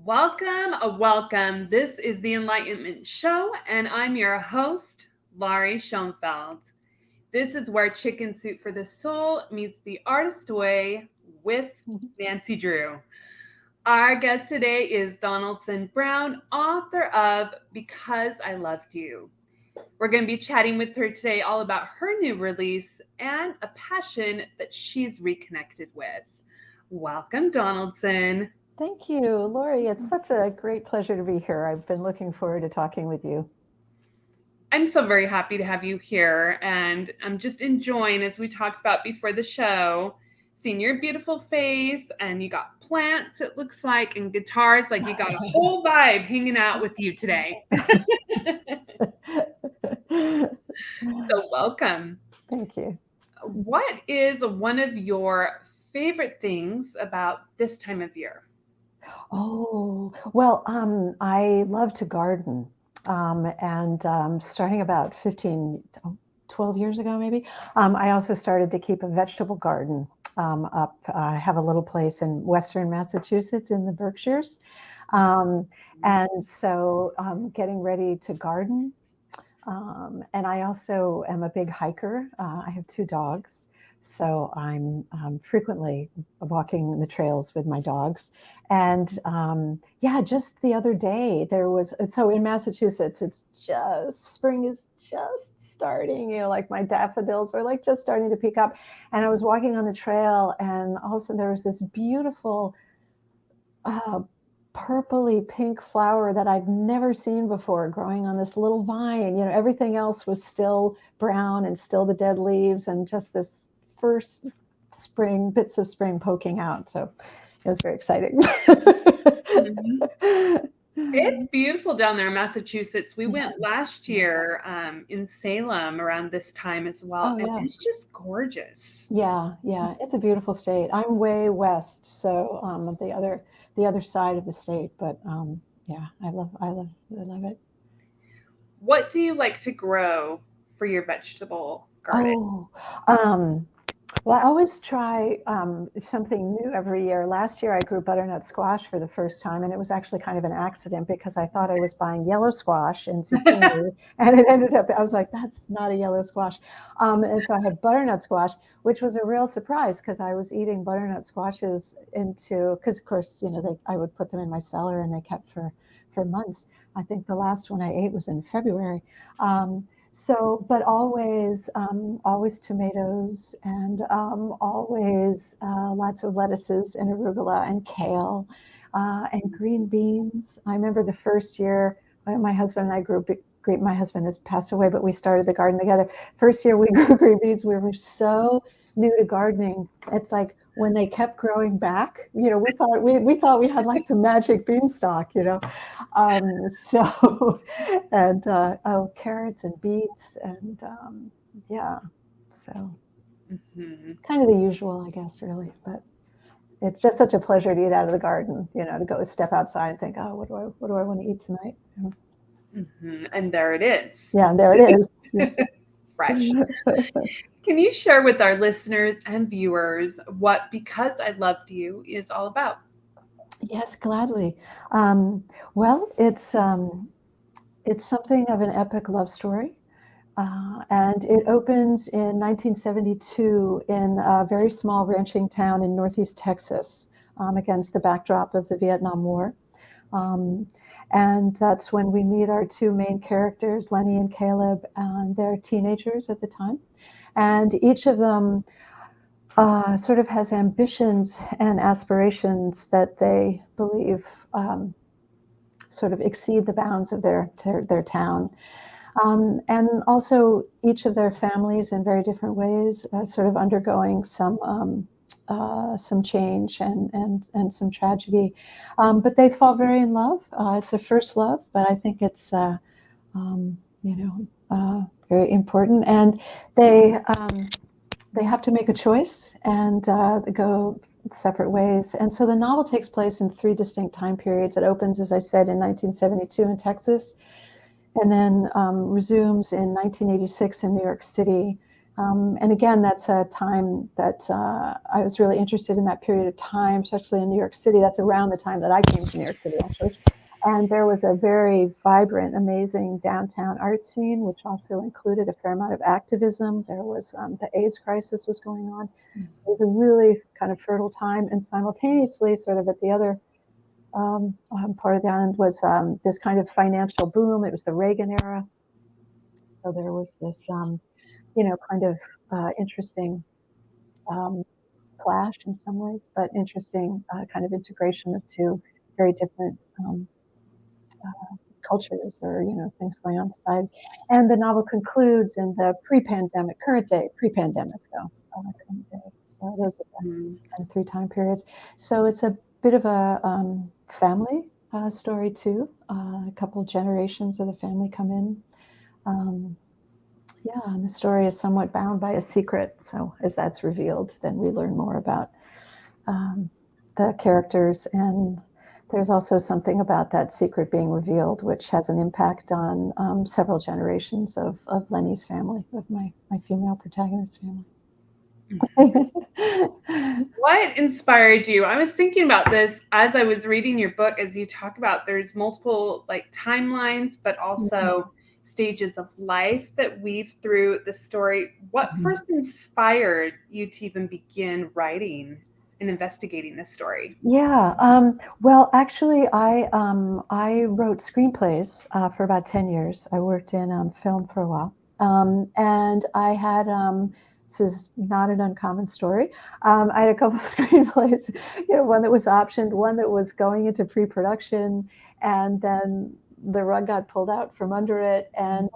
Welcome. This is the Enlightenment Show, and I'm your host, Laurie Schoenfeld. This is where Chicken Soup for the Soul meets the artist way with Nancy Drew. Our guest today is Donnaldson Brown, author of Because I Loved You. We're going to be chatting with her today all about her new release and a passion that she's reconnected with. Welcome, Donnaldson. Thank you, Lori. It's such a great pleasure to be here. I've been looking forward to talking with you. I'm so very happy to have you here, and I'm just enjoying, as we talked about before the show, seeing your beautiful face, and you got plants, it looks like, and guitars, like you got a whole vibe hanging out with you today. So welcome. Thank you. What is one of your favorite things about this time of year? Oh, well, I love to garden. Starting about 12 years ago, maybe, I also started to keep a vegetable garden up. I have a little place in Western Massachusetts in the Berkshires. Getting ready to garden. And I also am a big hiker. I have 2 dogs. So I'm frequently walking the trails with my dogs. And just the other day so in Massachusetts, spring is just starting, like my daffodils are like just starting to peak up. And I was walking on the trail, and all of a sudden there was this beautiful purpley pink flower that I'd never seen before growing on this little vine. Everything else was still brown and still the dead leaves and just this first bits of spring poking out. So it was very exciting. Mm-hmm. It's beautiful down there in Massachusetts. We went last year in Salem around this time as well. And it's just gorgeous. Yeah. It's a beautiful state. I'm way west, so the other side of the state. But I love it. What do you like to grow for your vegetable garden? Well, I always try something new every year. Last year, I grew butternut squash for the first time, and it was actually kind of an accident because I thought I was buying yellow squash and zucchini, and it ended up, I was like, that's not a yellow squash. And so I had butternut squash, which was a real surprise because I was eating butternut squashes because of course, I would put them in my cellar and they kept for months. I think the last one I ate was in February. But always tomatoes and always lots of lettuces and arugula and kale and green beans. I remember the first year my husband and I grew my husband has passed away, but we started the garden together. First year we grew green beans. We were so new to gardening. It's like when they kept growing back, we thought we had like the magic beanstalk, carrots and beets and kind of the usual, I guess, really. But it's just such a pleasure to eat out of the garden, to go step outside and think, oh, what do I want to eat tonight? Mm-hmm. And there it is. Yeah, there it is. Fresh. Can you share with our listeners and viewers what Because I Loved You is all about? Yes, gladly. Well, it's something of an epic love story. And it opens in 1972 in a very small ranching town in Northeast Texas against the backdrop of the Vietnam War. And that's when we meet our 2 main characters, Lenny and Caleb, and they're teenagers at the time. And each of them sort of has ambitions and aspirations that they believe sort of exceed the bounds of their town. And also each of their families in very different ways sort of undergoing some change and some tragedy. But they fall very in love. It's their first love, but I think it's, very important. And they have to make a choice and go separate ways. And so the novel takes place in 3 distinct time periods. It opens, as I said, in 1972 in Texas, and then resumes in 1986 in New York City, And again, that's a time that I was really interested in, that period of time, especially in New York City. That's around the time that I came to New York City, actually. And there was a very vibrant, amazing downtown art scene, which also included a fair amount of activism. There was the AIDS crisis was going on. It was a really kind of fertile time. And simultaneously, sort of at the other part of the island, was this kind of financial boom. It was the Reagan era. So there was this kind of interesting clash in some ways, but interesting kind of integration of two very different cultures or things going on inside. And the novel concludes in the pre-pandemic, current day, pre-pandemic though, current day. So those are the kind of 3 time periods. So it's a bit of a family story too. A couple of generations of the family come in. Yeah, and the story is somewhat bound by a secret. So as that's revealed, then we learn more about the characters. And there's also something about that secret being revealed, which has an impact on several generations of Lenny's family, of my female protagonist's family. What inspired you? I was thinking about this as I was reading your book, as you talk about there's multiple like timelines, but also stages of life that weave through the story. What first inspired you to even begin writing and investigating this story? Yeah, well, actually, I wrote screenplays for about 10 years. I worked in film for a while, and I had this is not an uncommon story. I had a couple of screenplays, one that was optioned, one that was going into pre-production, and then the rug got pulled out from under it. And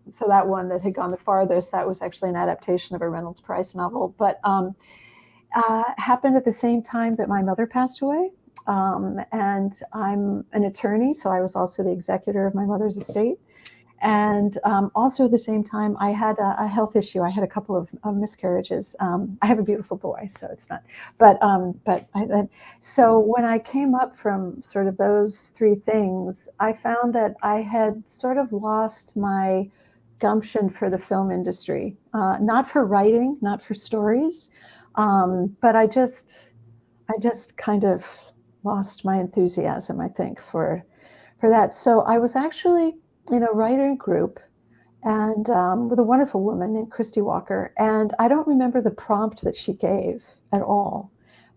so that one that had gone the farthest, that was actually an adaptation of a Reynolds Price novel, but happened at the same time that my mother passed away. And I'm an attorney, so I was also the executor of my mother's estate. And also at the same time, I had a health issue. I had a couple of miscarriages. I have a beautiful boy, so it's not. So when I came up from sort of those 3 things, I found that I had sort of lost my gumption for the film industry, not for writing, not for stories, but I just kind of lost my enthusiasm, I think, for that. So I was actually in a writing group and with a wonderful woman named Christy Walker. And I don't remember the prompt that she gave at all,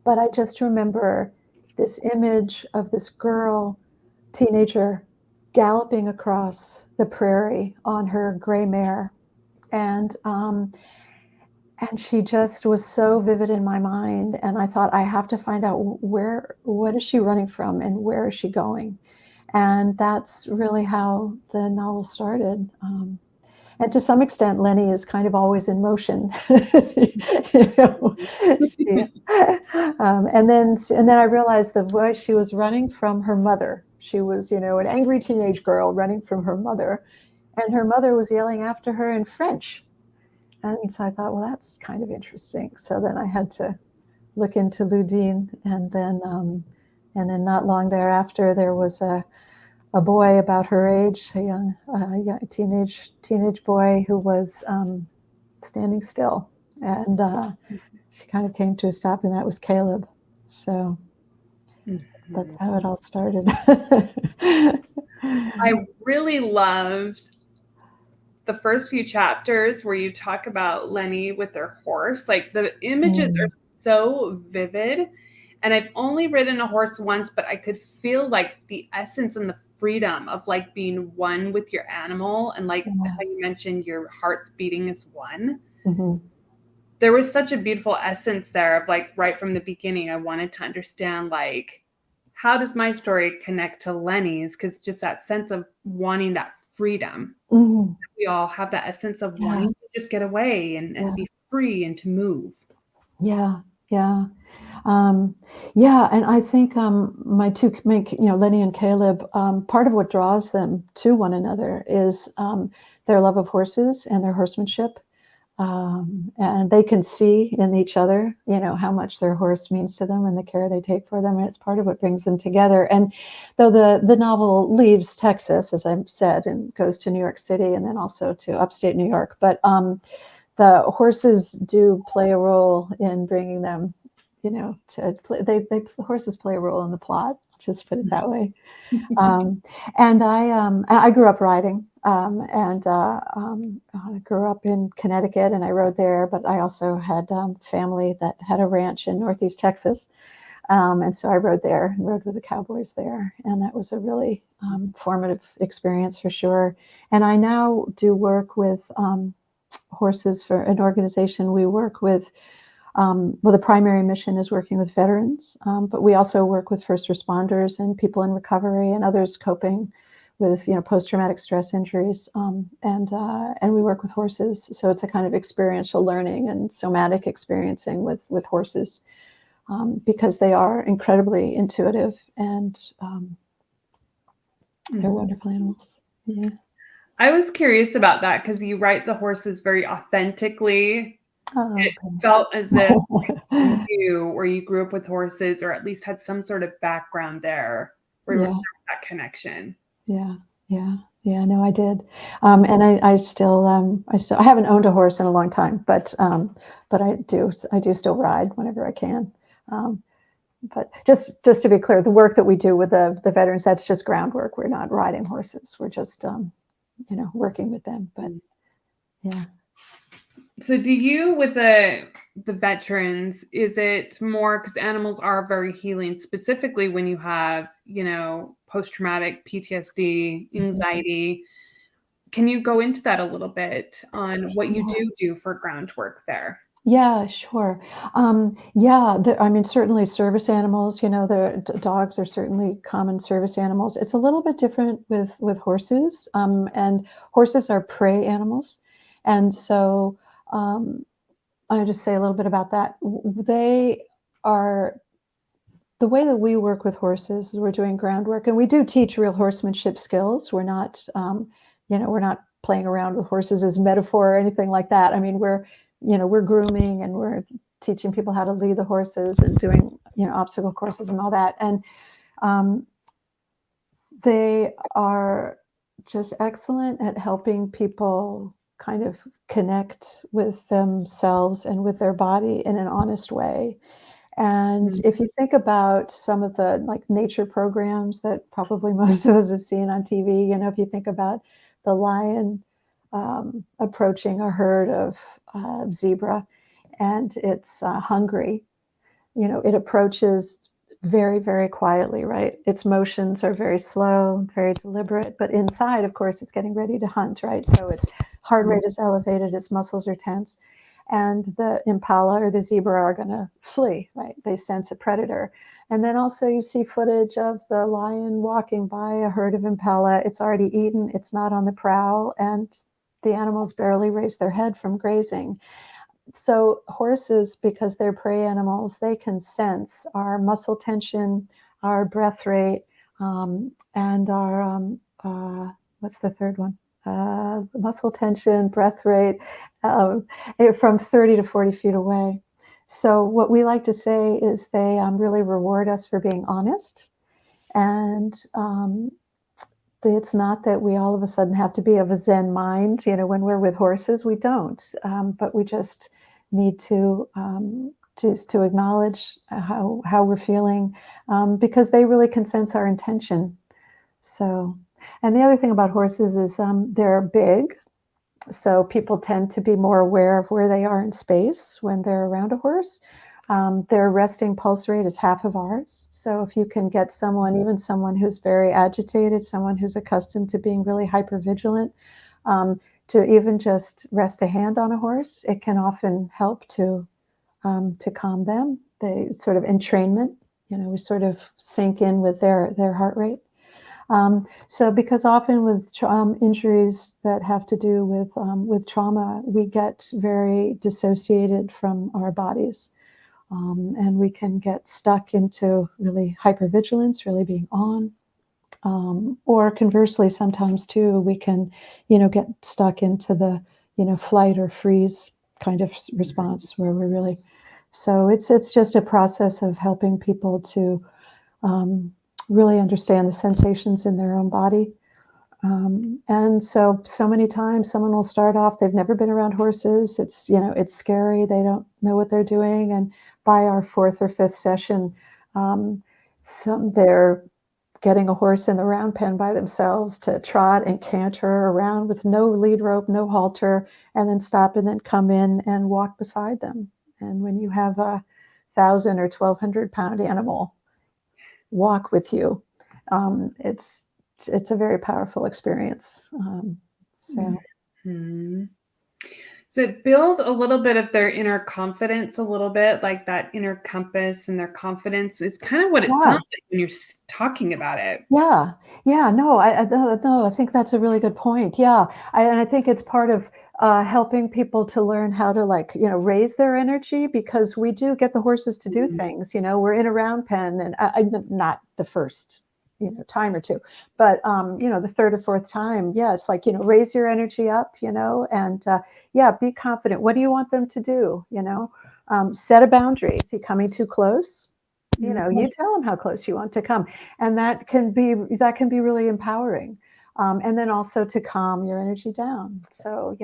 but I just remember this image of this girl, teenager, galloping across the prairie on her gray mare. And she just was so vivid in my mind. And I thought, I have to find out what is she running from and where is she going? And that's really how the novel started. And to some extent, Lenny is kind of always in motion. And then I realized the voice, she was running from her mother. She was, an angry teenage girl running from her mother. And her mother was yelling after her in French. And so I thought, well, that's kind of interesting. So then I had to look into Ludwig, and then not long thereafter, there was a boy about her age, a young teenage boy who was standing still, and she kind of came to a stop, and that was Caleb. So that's how it all started. I really loved the first few chapters where you talk about Lenny with their horse. Like the images are so vivid. And I've only ridden a horse once, but I could feel like the essence and the freedom of like being one with your animal. And like how you mentioned your heart's beating as one. There was such a beautiful essence there of like right from the beginning, I wanted to understand like, how does my story connect to Lenny's? Because just that sense of wanting that freedom. We all have that essence of wanting to just get away and be free and to move. Yeah. And I think my two Lenny and Caleb, part of what draws them to one another is their love of horses and their horsemanship. And they can see in each other, how much their horse means to them and the care they take for them. And it's part of what brings them together. And though the novel leaves Texas, as I've said, and goes to New York City and then also to upstate New York, but the horses do play a role in bringing them, to play. The horses play a role in the plot. Just put it that way. And I grew up riding, and I grew up in Connecticut, and I rode there. But I also had family that had a ranch in Northeast Texas, and so I rode there and rode with the cowboys there, and that was a really formative experience for sure. And I now do work with horses for an organization. We work with the primary mission is working with veterans, but we also work with first responders and people in recovery and others coping with post-traumatic stress injuries, and we work with horses. So it's a kind of experiential learning and somatic experiencing with horses, because they are incredibly intuitive and they're wonderful animals. Yeah. I was curious about that because you write the horses very authentically. It felt as if you knew, or you grew up with horses, or at least had some sort of background there where there was that connection. Yeah. No, I did, and I still I haven't owned a horse in a long time, but I do still ride whenever I can. But just to be clear, the work that we do with the veterans, that's just groundwork. We're not riding horses. We're just working with them. But yeah. So do you, with the veterans, is it more, because animals are very healing, specifically when you have, post-traumatic PTSD, anxiety? Can you go into that a little bit on what you do for groundwork there? Yeah, sure. Certainly service animals, the dogs are certainly common service animals. It's a little bit different with horses, and horses are prey animals. And so I'll just say a little bit about that. They are, the way that we work with horses is we're doing groundwork, and we do teach real horsemanship skills. We're not, we're not playing around with horses as metaphor or anything like that. I mean, we're grooming, and we're teaching people how to lead the horses and doing, obstacle courses and all that. And they are just excellent at helping people kind of connect with themselves and with their body in an honest way. And if you think about some of the nature programs that probably most of us have seen on TV, if you think about the lion approaching a herd of zebra, and it's hungry, it approaches very, very quietly, right? Its motions are very slow, very deliberate, but inside, of course, it's getting ready to hunt, right? So its heart rate is elevated, its muscles are tense, and the impala or the zebra are going to flee, right? They sense a predator. And then also you see footage of the lion walking by a herd of impala. It's already eaten, it's not on the prowl, and the animals barely raise their head from grazing. So horses, because they're prey animals, they can sense our muscle tension, our breath rate, and our, what's the third one? Muscle tension, breath rate, from 30 to 40 feet away. So what we like to say is they really reward us for being honest. And it's not that we all of a sudden have to be of a Zen mind, when we're with horses. We don't, but we just need to acknowledge how we're feeling, because they really can sense our intention. So, and the other thing about horses is they're big, so people tend to be more aware of where they are in space when they're around a horse. Their resting pulse rate is half of ours. So if you can get someone, even someone who's very agitated, someone who's accustomed to being really hypervigilant, to even just rest a hand on a horse, it can often help to calm them. They sort of entrainment, we sort of sink in with their heart rate. So because often with injuries that have to do with trauma, we get very dissociated from our bodies. And we can get stuck into really hypervigilance, really being on. Or conversely, sometimes too, we can, get stuck into the, flight or freeze kind of response where we're really. So it's just a process of helping people to really understand the sensations in their own body, And so many times someone will start off, they've never been around horses. It's, it's scary. They don't know what they're doing. And by our fourth or fifth session, they're getting a horse in the round pen by themselves to trot and canter around with no lead rope, no halter, and then stop and then come in and walk beside them. And when you have a 1,000 or 1,200-pound animal walk with you, it's a very powerful experience. Mm-hmm. So build a little bit of their inner confidence, a little bit like that inner compass, and their confidence is kind of what it sounds like when you're talking about it. Yeah. No, I think that's a really good point. Yeah. And I think it's part of helping people to learn how to raise their energy, because we do get the horses to do things, we're in a round pen, and I not the first, time or two, but, the third or fourth time. Yeah. It's like, raise your energy up, and be confident. What do you want them to do? Set a boundary. Is he coming too close? You tell them how close you want to come, and that can be really empowering. And then also to calm your energy down. So,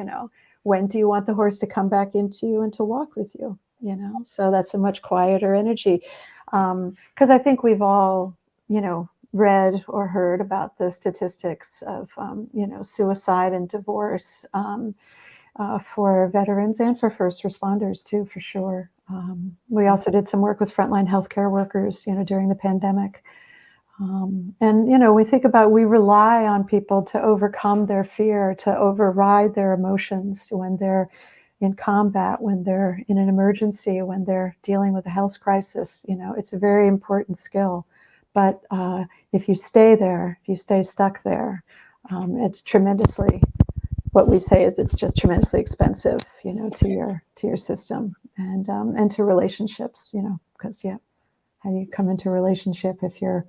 when do you want the horse to come back into you and to walk with you? So that's a much quieter energy. Because I think we've all, read or heard about the statistics of, suicide and divorce, for veterans and for first responders too, for sure. We also did some work with frontline healthcare workers, during the pandemic. And, we rely on people to overcome their fear, to override their emotions when they're in combat, when they're in an emergency, when they're dealing with a health crisis. It's a very important skill. But if you stay there, if you stay stuck there, it's tremendously, what we say is it's just tremendously expensive, to your system and to relationships, because how do you come into a relationship if you're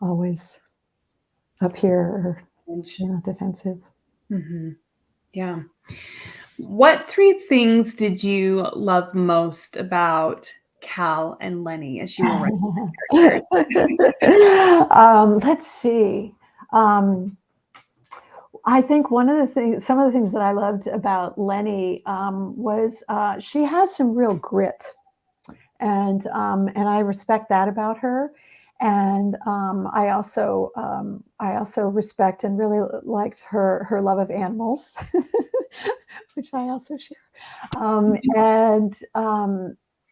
always up here or defensive? Mm-hmm. Yeah. What 3 things did you love most about Cal and Lenny as you were writing Let's see. I think some of the things that I loved about Lenny was she has some real grit, and I respect that about her. And I also respect and really liked her love of animals, which I also share.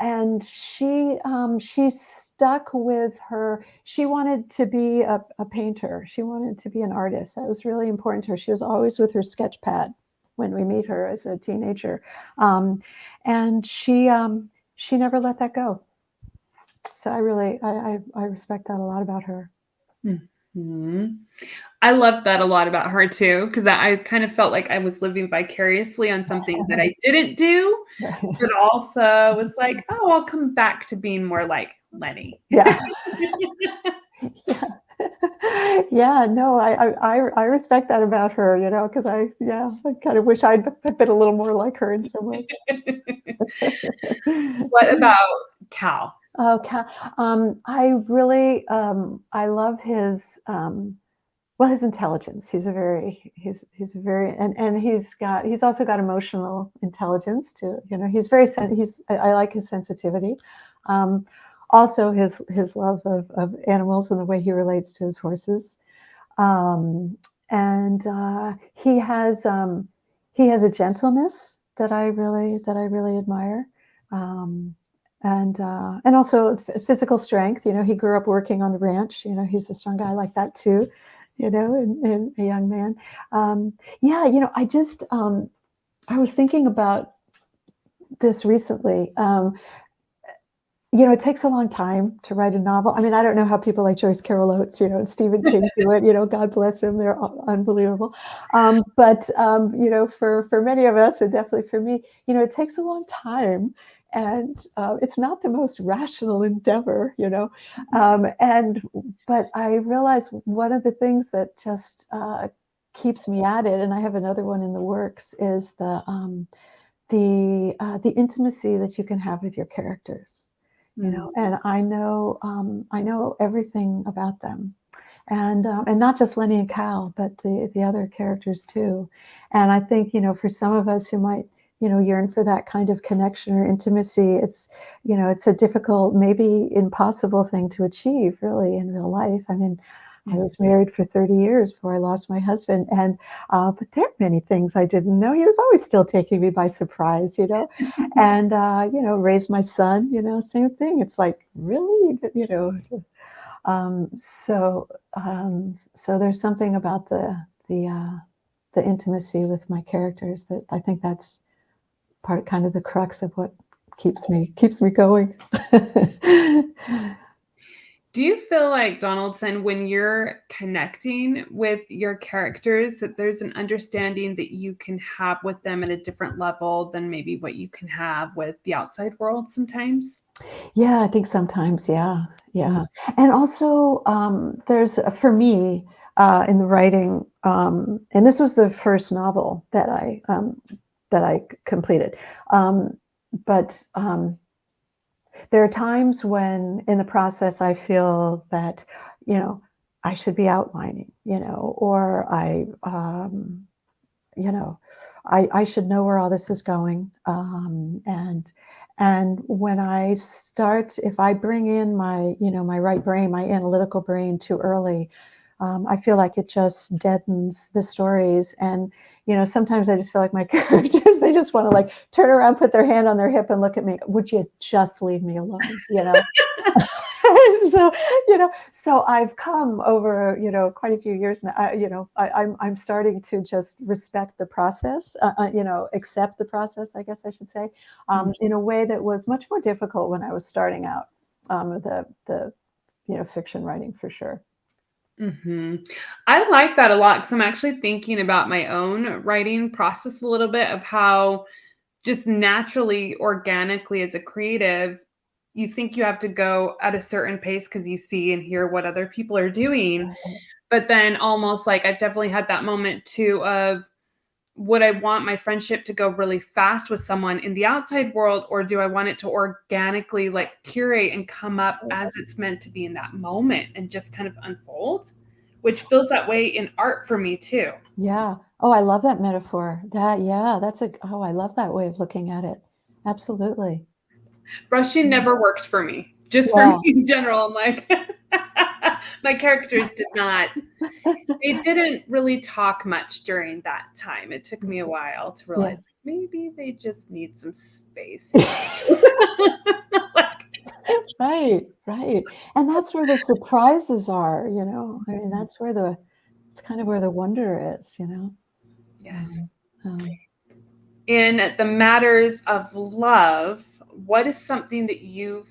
And she stuck with her. She wanted to be a painter. She wanted to be an artist. That was really important to her. She was always with her sketch pad when we meet her as a teenager, and she never let that go. So I respect that a lot about her. Mm-hmm. I loved that a lot about her too, because I kind of felt like I was living vicariously on something that I didn't do, but also was like, oh, I'll come back to being more like Lenny. Yeah. Yeah. No, I respect that about her, because I kind of wish I'd been a little more like her in some ways. What about Cal? Oh, Cal. I really, I love his, his intelligence. He's a very, and he's also got emotional intelligence too. He's I like his sensitivity. Also his love of animals and the way he relates to his horses. And he has a gentleness that I really admire. And also physical strength. He grew up working on the ranch. He's a strong guy like that too. And a young man. I just I was thinking about this recently. It takes a long time to write a novel. I mean, I don't know how people like Joyce Carol Oates, and Stephen King do it. God bless them; they're unbelievable. But for many of us, and definitely for me, it takes a long time, and it's not the most rational endeavor, But I realize one of the things that just keeps me at it, and I have another one in the works, is the intimacy that you can have with your characters. And I know everything about them, and not just Lenny and Cal, but the other characters too. And I think, for some of us who might, yearn for that kind of connection or intimacy, it's a difficult, maybe impossible thing to achieve really in real life. I mean, I was married for 30 years before I lost my husband, and but there are many things I didn't know. He was always still taking me by surprise, and raised my son, same thing. It's like, really, so there's something about the intimacy with my characters that I think that's kind of the crux of what keeps me going. Do you feel like, Donaldson, when you're connecting with your characters, that there's an understanding that you can have with them at a different level than maybe what you can have with the outside world sometimes? Yeah, I think sometimes, yeah. And also, there's for me in the writing, and this was the first novel that I completed, but there are times when in the process I feel that, I should be outlining, or I should know where all this is going. And when I start, if I bring in my right brain, my analytical brain too early, I feel like it just deadens the stories. And, sometimes I just feel like my characters, they just want to like turn around, put their hand on their hip and look at me. Would you just leave me alone? So, so I've come over, quite a few years now, I'm starting to just respect the process, accept the process, I guess I should say, in a way that was much more difficult when I was starting out, the fiction writing for sure. I like that a lot because I'm actually thinking about my own writing process a little bit of how just naturally, organically as a creative, you think you have to go at a certain pace because you see and hear what other people are doing. But then almost like I've definitely had that moment too of, would I want my friendship to go really fast with someone in the outside world, or do I want it to organically like curate and come up as it's meant to be in that moment and just kind of unfold, which feels that way in art for me too. Yeah. Oh, I love that metaphor. I love that way of looking at it. Absolutely. Rushing never worked for me. Just for Yeah. me in general, I'm like, my characters they didn't really talk much during that time. It took me a while to Yeah. realize maybe they just need some space. Right. And that's where the surprises are, I mean, it's kind of where the wonder is. Yes. Um, In the matters of love, what is something that you've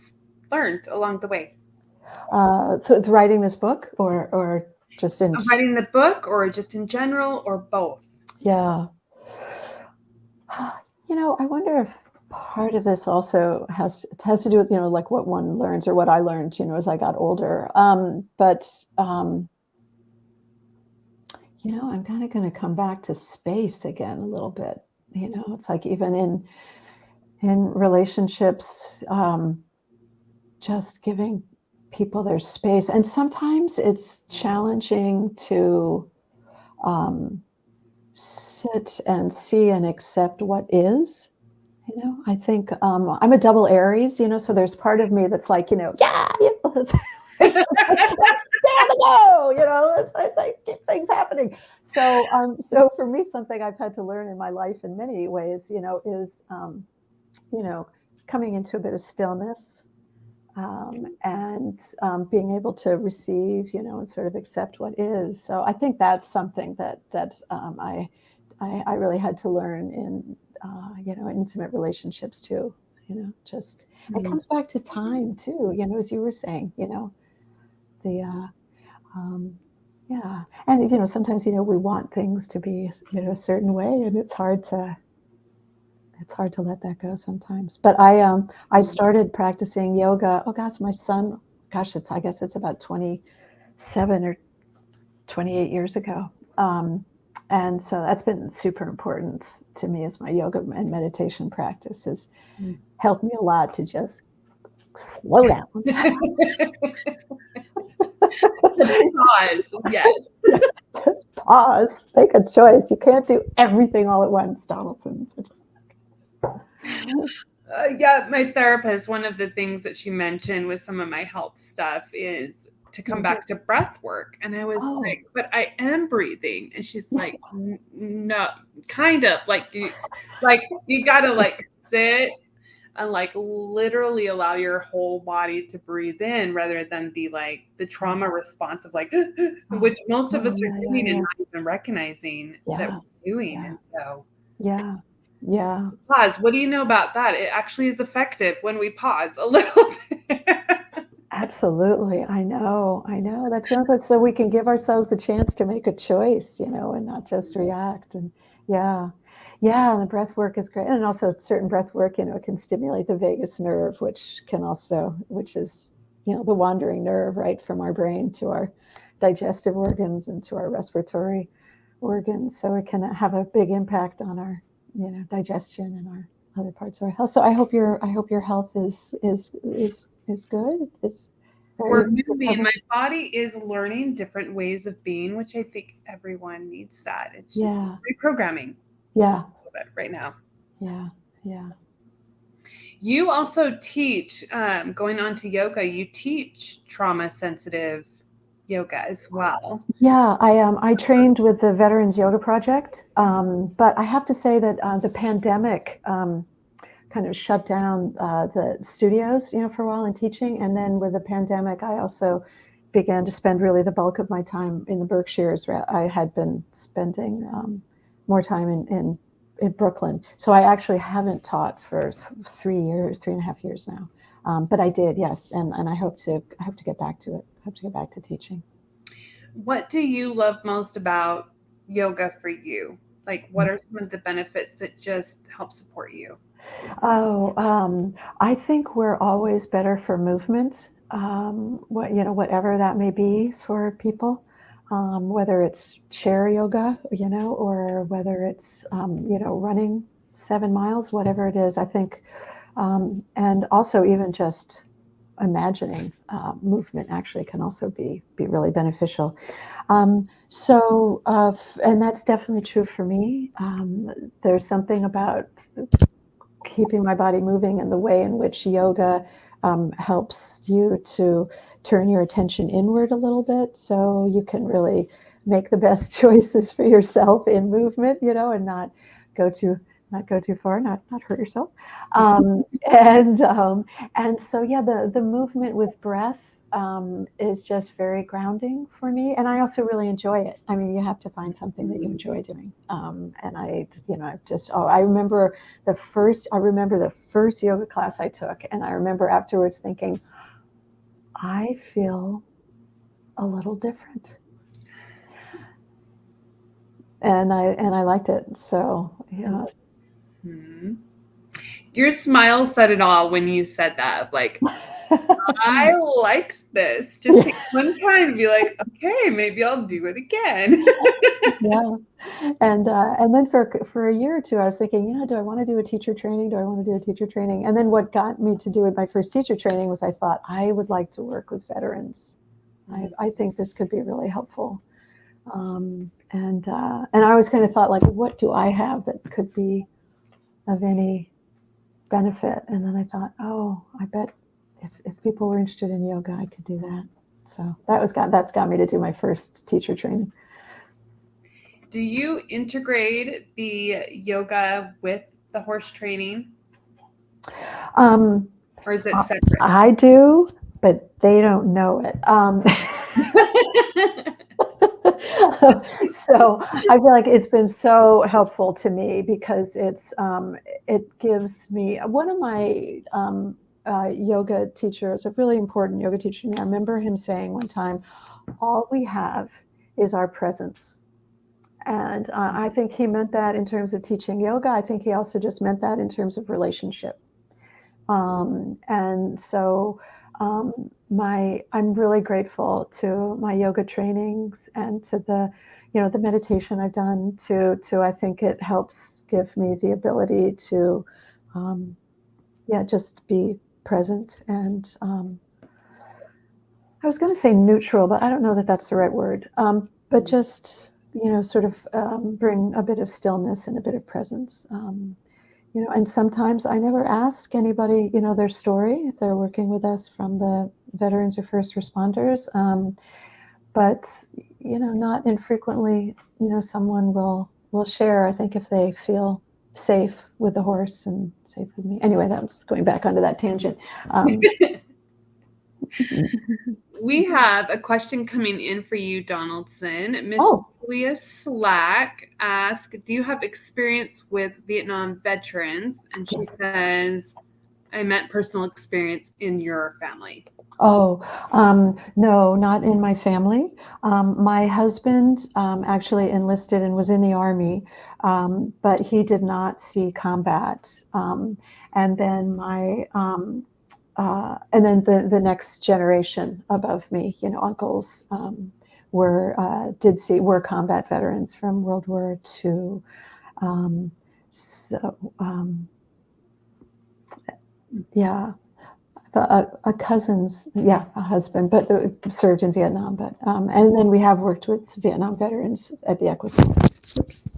learned along the way? writing this book or just in, Of writing the book or just in general or both? yeah. I wonder if part of this also has to do with, like what one learns or what I learned, as I got older. But I'm kind of going to come back to space again a little bit. It's like even in relationships, just giving people their space. And sometimes it's challenging to sit and see and accept what is. I think I'm a double Aries, so there's part of me that's like, yeah, let's, let's stay on the go, let's like keep things happening. So for me, something I've had to learn in my life in many ways, is, coming into a bit of stillness, and being able to receive, and sort of accept what is. So I think that's something that I really had to learn in intimate relationships too. Just it comes back to time too. As you were saying, the yeah, and sometimes we want things to be a certain way, and it's hard to let that go sometimes. But I started practicing yoga. Oh gosh, my son, I guess it's about 27 or 28 years ago. And so that's been super important to me as my yoga and meditation practice has helped me a lot to just slow down. Pause. Yes. Just pause, make a choice. You can't do everything all at once, Donaldson. Yeah, my therapist, one of the things that she mentioned with some of my health stuff is to come back to breath work. And I was like, but I am breathing. And she's like, no, kind of like you gotta like sit and like literally allow your whole body to breathe in rather than the trauma response of like, which most of us are doing and not even recognizing that we're doing. And so pause. What do you know about that? It actually is effective when we pause a little bit. Absolutely. I know. That's so we can give ourselves the chance to make a choice, and not just react. And and the breath work is great. And also certain breath work, can stimulate the vagus nerve, which is, the wandering nerve, right, from our brain to our digestive organs and to our respiratory organs. So it can have a big impact on our, digestion and our other parts of our health. So I hope your health is good. We're moving. My body is learning different ways of being, which I think everyone needs that. It's just reprogramming. Yeah. Right now. Yeah. You also teach, going on to yoga, you teach trauma sensitive yoga as well. Yeah, I trained with the Veterans Yoga Project, but I have to say that the pandemic kind of shut down the studios, for a while in teaching. And then with the pandemic, I also began to spend really the bulk of my time in the Berkshires, where I had been spending more time in Brooklyn. So I actually haven't taught for 3.5 years now. But I did, yes, and I hope to get back to it. Hope to get back to teaching. What do you love most about yoga for you? Like, what are some of the benefits that just help support you? I think we're always better for movement, whatever that may be for people, whether it's chair yoga, or whether it's, running 7 miles, whatever it is, I think, and also even just imagining movement actually can also be really beneficial. And that's definitely true for me. There's something about keeping my body moving and the way in which yoga helps you to turn your attention inward a little bit, so you can really make the best choices for yourself in movement, and not go too far, not hurt yourself. And so the movement with breath is just very grounding for me, and I also really enjoy it. I mean, you have to find something that you enjoy doing. And I remember the first yoga class I took, and I remember afterwards thinking, I feel a little different. And I liked it. So yeah. Mm-hmm. Your smile said it all when you said that. Like, I liked this. Just take one time and be like, okay, maybe I'll do it again. Yeah. And then for a year or two, I was thinking, do I want to do a teacher training? And then what got me to do my first teacher training was I thought I would like to work with veterans. I think this could be really helpful. And I always kind of thought, like, what do I have that could be of any benefit? And then I thought, I bet if people were interested in yoga, I could do that. So that's got me to do my first teacher training. Do you integrate the yoga with the horse training? Or is it separate? I do, but they don't know it. So I feel like it's been so helpful to me because it gives me, one of my yoga teachers, a really important yoga teacher to me, I remember him saying one time, all we have is our presence. And I think he meant that in terms of teaching yoga. I think he also just meant that in terms of relationship. And so I'm really grateful to my yoga trainings and to the meditation I've done to I think it helps give me the ability to just be present and I was going to say neutral, but I don't know that that's the right word. But just, sort of bring a bit of stillness and a bit of presence. And sometimes I never ask anybody, their story if they're working with us from the veterans or first responders. But, not infrequently, someone will share, I think, if they feel safe with the horse and safe with me. Anyway, that was going back onto that tangent. We have a question coming in for you, Donnaldson. Miss Julia Slack asked, do you have experience with Vietnam veterans? And she says, I meant personal experience in your family. Oh, no, not in my family. My husband actually enlisted and was in the Army, but he did not see combat. And then the next generation above me, uncles were combat veterans from World War II. Yeah. A cousin's, a husband, but served in Vietnam. But and then we have worked with Vietnam veterans at the Equus. Oops.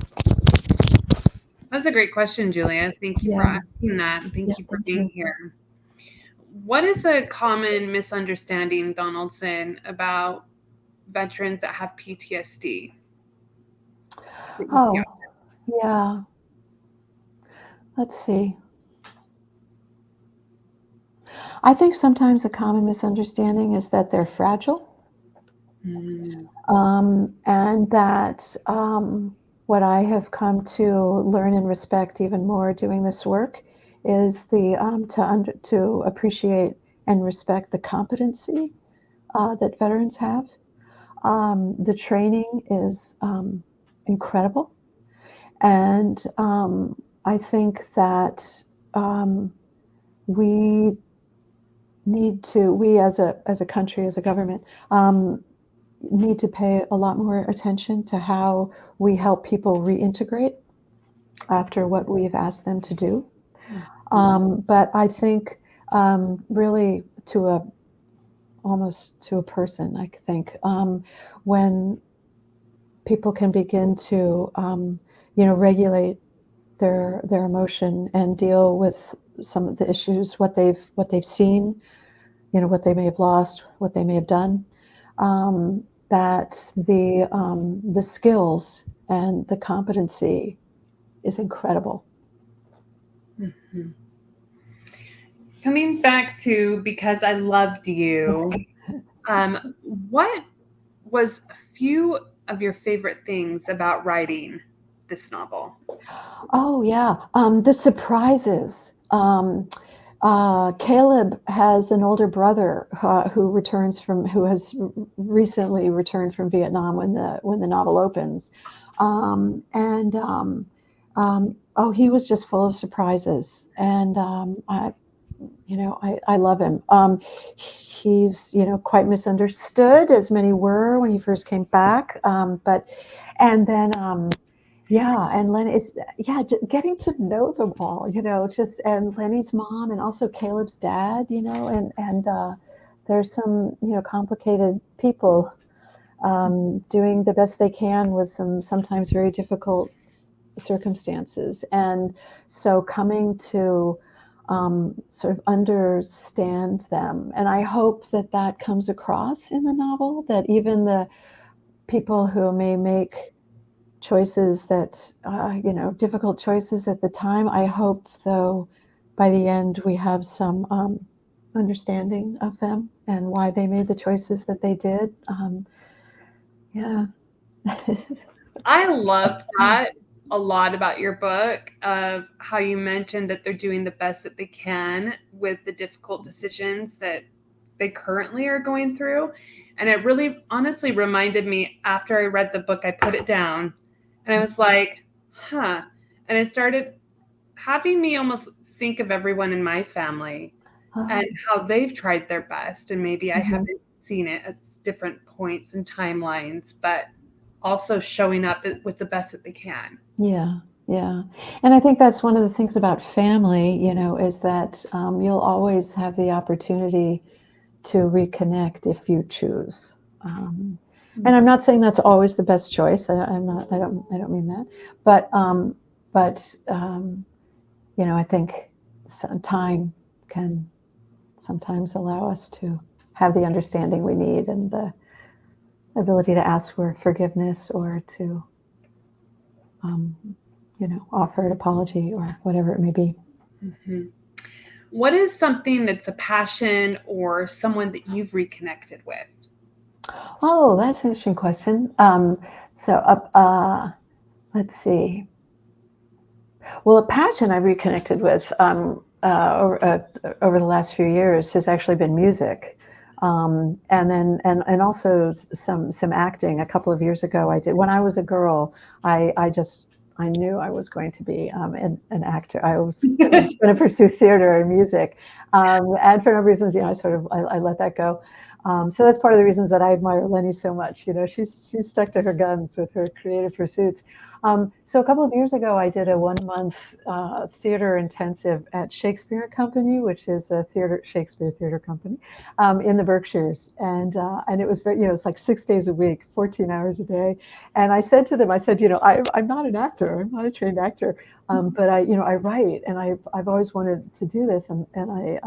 That's a great question, Julia. Thank you for asking that. And thank you for being here. What is a common misunderstanding, Donnaldson, about veterans that have PTSD? Oh, yeah. Let's see. I think sometimes a common misunderstanding is that they're fragile. And that what I have come to learn and respect even more doing this work is to appreciate and respect the competency that veterans have. The training is incredible, and I think that we as a country, as a government, need to pay a lot more attention to how we help people reintegrate after what we've asked them to do. But I think really almost to a person, I think, when people can begin to regulate their emotion and deal with some of the issues, what they've seen, what they may have lost, what they may have done, that the skills and the competency is incredible. Mm-hmm. Coming back to Because I Loved You, what was a few of your favorite things about writing this novel? Oh, yeah. The surprises. Caleb has an older brother who has recently returned from Vietnam when the novel opens, he was just full of surprises, and I love him. He's quite misunderstood, as many were when he first came back, and Lenny is getting to know them all, and Lenny's mom and also Caleb's dad, and there's some complicated people doing the best they can with some sometimes very difficult circumstances, and so coming to sort of understand them, and I hope that comes across in the novel, that even the people who may make choices that, difficult choices at the time, I hope, though, by the end we have some understanding of them and why they made the choices that they did. I loved that a lot about your book, of how you mentioned that they're doing the best that they can with the difficult decisions that they currently are going through. And it really honestly reminded me, after I read the book, I put it down and I was like, and it started having me almost think of everyone in my family and how they've tried their best. And maybe I haven't seen it at different points and timelines, but also showing up with the best that they can. Yeah. And I think that's one of the things about family, is that you'll always have the opportunity to reconnect if you choose. And I'm not saying that's always the best choice. I'm not. I don't mean that. But I think time can sometimes allow us to have the understanding we need and the ability to ask for forgiveness or to, offer an apology or whatever it may be. Mm-hmm. What is something that's a passion or someone that you've reconnected with? Oh, that's an interesting question. Let's see. Well, a passion I reconnected with over the last few years has actually been music, and also some acting. A couple of years ago, I did when I was a girl. I knew I was going to be an actor. I was going to pursue theater and music, and for no reasons, I let that go. So that's part of the reasons that I admire Lenny so much. She's stuck to her guns with her creative pursuits. So a couple of years ago, I did a 1 month theater intensive at Shakespeare Company, which is a Shakespeare theater company in the Berkshires, and it was very, it's like 6 days a week, 14 hours a day. And I said to them, I'm not an actor, I'm not a trained actor, but I write, and I've always wanted to do this, and I.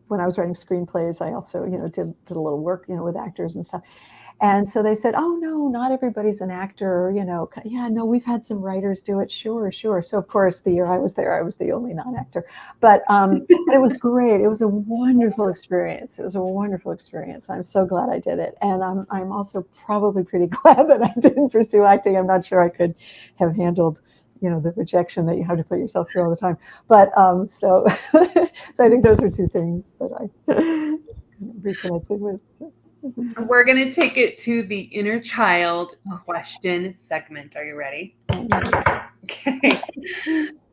When I was writing screenplays, I also, did a little work, with actors and stuff. And so they said, "Oh no, not everybody's an actor, Yeah, no, we've had some writers do it. Sure, sure." So of course, the year I was there, I was the only non-actor. But it was great. It was a wonderful experience. It was a wonderful experience. I'm so glad I did it, and I'm also probably pretty glad that I didn't pursue acting. I'm not sure I could have handled the rejection that you have to put yourself through all the time. But so I think those are two things that I reconnected with. We're going to take it to the inner child question segment. Are you ready? Okay.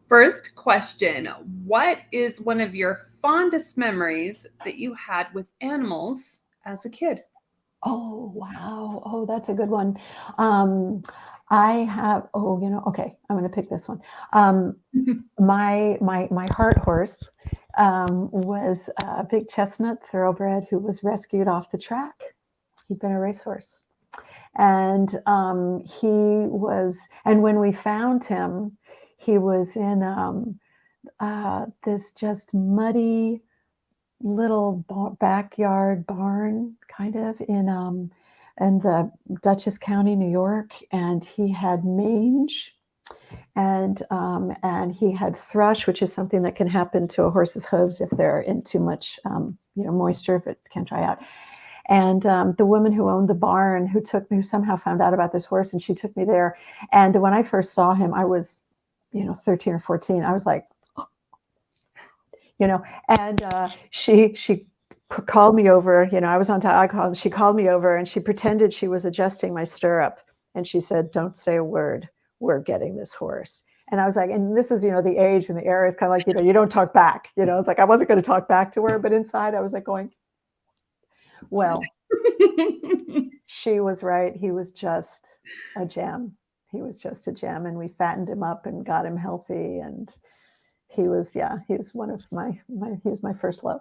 First question. What is one of your fondest memories that you had with animals as a kid? Oh, wow. Oh, that's a good one. I have, okay, I'm going to pick this one. My heart horse was a big chestnut thoroughbred who was rescued off the track. He'd been a racehorse. And and when we found him, he was in this just muddy little backyard barn, kind of in the Dutchess County, New York, and he had mange, and he had thrush, which is something that can happen to a horse's hooves if they're in too much moisture, if it can't dry out. And the woman who owned the barn, who somehow found out about this horse, and she took me there. And when I first saw him, I was 13 or 14. I was like, and she called me over. I was on time. She called me over, and she pretended she was adjusting my stirrup, and she said, "Don't say a word. We're getting this horse." And I was like, and this was, the age and the era is kind of like, you don't talk back. It's like I wasn't going to talk back to her, but inside I was like going, well, she was right. He was just a gem. He was just a gem, and we fattened him up and got him healthy, and he was one of he was my first love.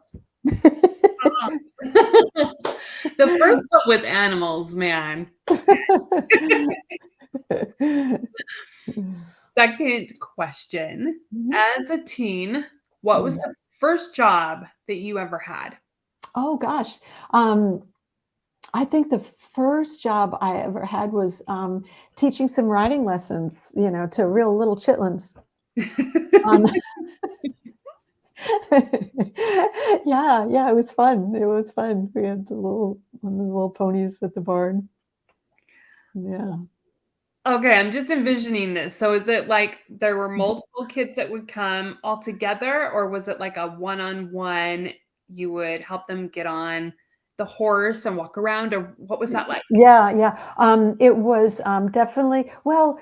The first love with animals, man. Second question. As a teen, what was the first job that you ever had? Oh gosh. I think the first job I ever had was teaching some writing lessons, to real little chitlins. Yeah, it was fun. It was fun. We had one of the little ponies at the barn. Yeah. Okay, I'm just envisioning this. So is it like there were multiple kids that would come all together, or was it like a one-on-one, you would help them get on the horse and walk around, or what was that like? Yeah. It was definitely, well,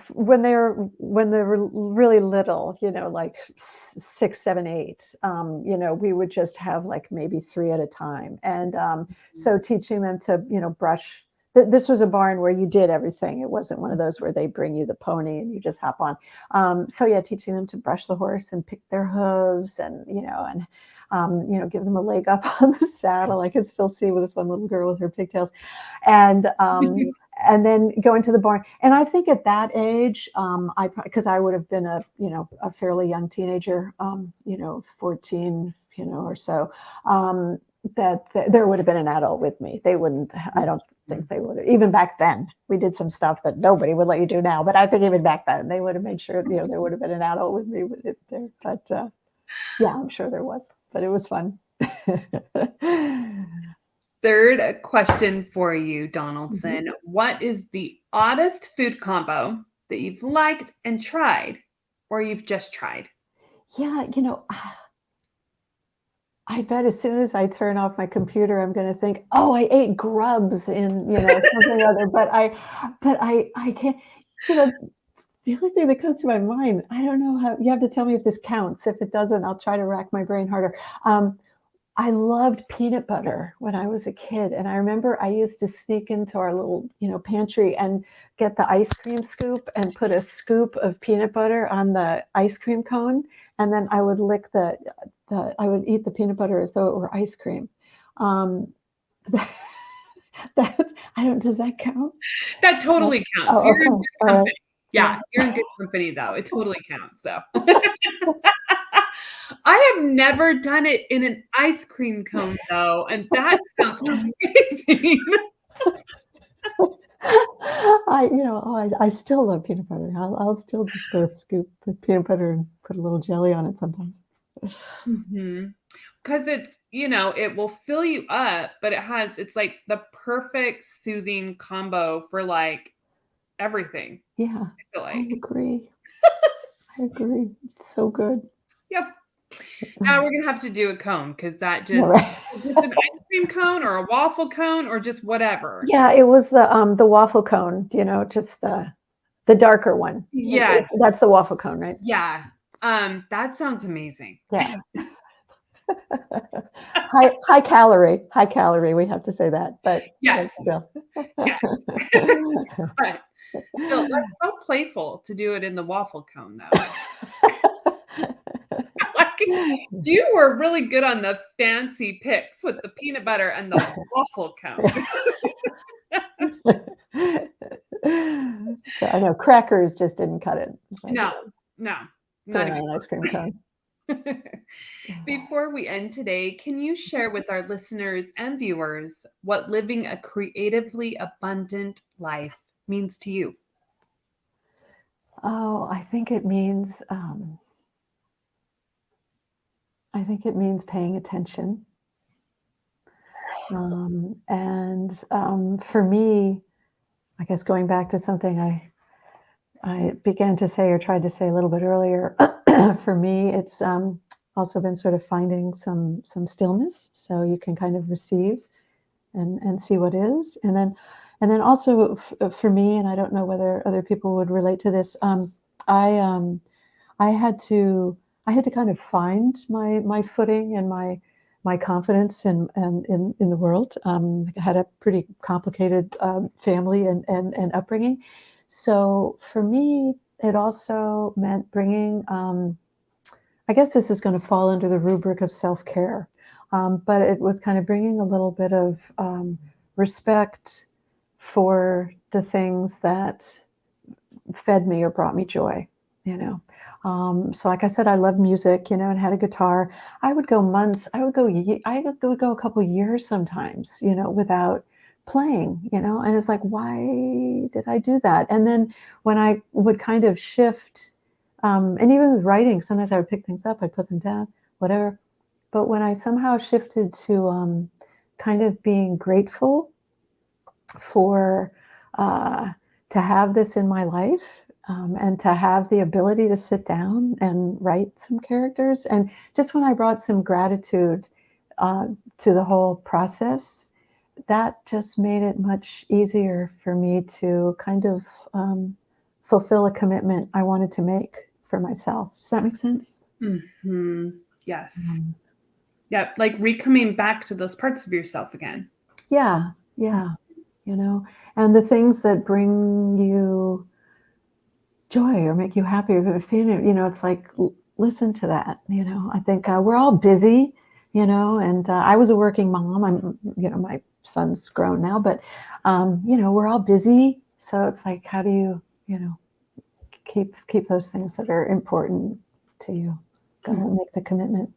when they were really little, like 6, 7, 8, we would just have like maybe 3 at a time, and so teaching them to brush This was a barn where you did everything. It wasn't one of those where they bring you the pony and you just hop on. So yeah, teaching them to brush the horse and pick their hooves, and give them a leg up on the saddle. I could still see with this one little girl with her pigtails, and then go into the barn. And I think at that age, because I would have been a fairly young teenager, 14, or so. That there would have been an adult with me. They wouldn't. I don't think they would have. Even back then, we did some stuff that nobody would let you do now. But I think even back then, they would have made sure there would have been an adult with me with it there. But yeah, I'm sure there was. But it was fun. Third question for you, Donnaldson. What is the oddest food combo that you've liked and tried, or you've just tried? Yeah, I bet as soon as I turn off my computer, I'm going to think, oh, I ate grubs in, something or other. But I can't, the only thing that comes to my mind, I don't know how, you have to tell me if this counts. If it doesn't, I'll try to rack my brain harder. I loved peanut butter when I was a kid. And I remember I used to sneak into our little, pantry and get the ice cream scoop and put a scoop of peanut butter on the ice cream cone. And then I would lick I would eat the peanut butter as though it were ice cream. Does that count? That totally counts. Oh, You're in okay. good company. Right. Yeah, you're in good company though. It totally counts. So I have never done it in an ice cream cone though, and that sounds amazing. I still love peanut butter. I'll still just go scoop the peanut butter and put a little jelly on it sometimes. Because it's, it will fill you up, but it's like the perfect soothing combo for like everything. Yeah, I feel like. I agree. I agree. It's so good. Yep. Now we're gonna have to do a cone because that just is this an ice cream cone or a waffle cone or just whatever. Yeah, it was the waffle cone. Just the darker one. Yes, that's the waffle cone, right? Yeah. That sounds amazing. Yeah. high calorie. We have to say that, but yes, still. Yes. But still, that's so playful to do it in the waffle cone, though. You were really good on the fancy picks with the peanut butter and the waffle cone. So I know crackers just didn't cut it. No, not even an ice cream cone. Before we end today, can you share with our listeners and viewers what living a creatively abundant life means to you? Oh, I think it means paying attention. And for me, I guess going back to something I began to say or tried to say a little bit earlier, for me, it's also been sort of finding some stillness, so you can kind of receive and see what is, and then also for me, and I don't know whether other people would relate to this. I had to kind of find my footing and my confidence in the world. I had a pretty complicated family and upbringing. So for me, it also meant bringing, I guess this is going to fall under the rubric of self-care, but it was kind of bringing a little bit of respect for the things that fed me or brought me joy, So like I said, I love music, and had a guitar. I would go months, I would go a couple of years sometimes, without playing, and it's like, why did I do that? And then when I would kind of shift, and even with writing, sometimes I would pick things up, I'd put them down, whatever. But when I somehow shifted to kind of being grateful for to have this in my life, and to have the ability to sit down and write some characters. And just when I brought some gratitude to the whole process, that just made it much easier for me to kind of fulfill a commitment I wanted to make for myself. Does that make sense? Mm-hmm. Yes. Yeah, like recoming back to those parts of yourself again. Yeah. and the things that bring you joy or make you happy or it's like, listen to that. I think we're all busy, and I was a working mom. My son's grown now, but we're all busy. So it's like, how do you, keep those things that are important to you, go and make the commitment.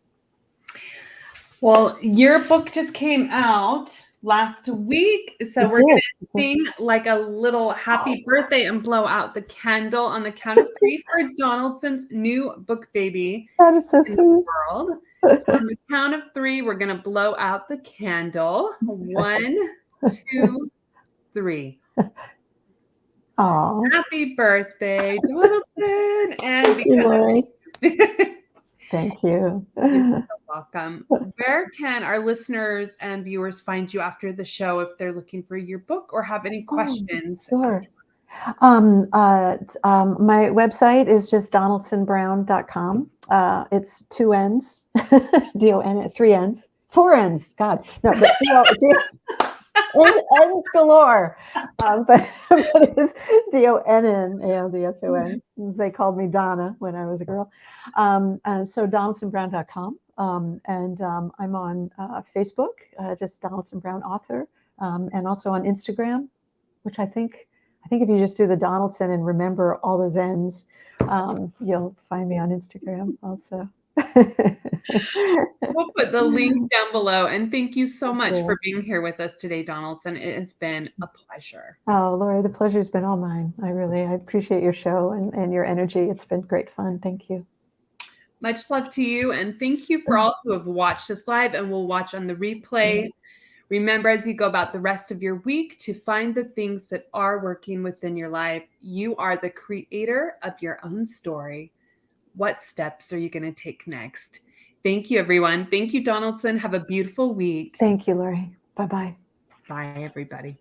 Well, your book just came out last week, so we're going to sing like a little happy birthday and blow out the candle on the count of 3 for Donnaldson's new book baby. That is so sweet. World. So on the count of 3, we're going to blow out the candle. 1, 2, 3. Oh, happy birthday, Donnaldson! And thank you. You're so welcome. Where can our listeners and viewers find you after the show if they're looking for your book or have any questions? Sure. My website is just donaldsonbrown.com. It's 2 N's, D-O-N, 3 N's, 4 N's. God, no, but N's galore. But it's DONNALDSON. They called me Donna when I was a girl. So donaldsonbrown.com. And I'm on Facebook, just Donnaldson Brown author, and also on Instagram, which I think if you just do the Donnaldson and remember all those N's, you'll find me on Instagram also. We'll put the link down below. And thank you so much for being here with us today, Donnaldson. It has been a pleasure. Oh, Lori, the pleasure's been all mine. I appreciate your show and your energy. It's been great fun. Thank you. Much love to you. And thank you for all who have watched us live and will watch on the replay. Remember, as you go about the rest of your week, to find the things that are working within your life. You are the creator of your own story. What steps are you going to take next? Thank you, everyone. Thank you, Donnaldson. Have a beautiful week. Thank you, Lori. Bye-bye. Bye, everybody.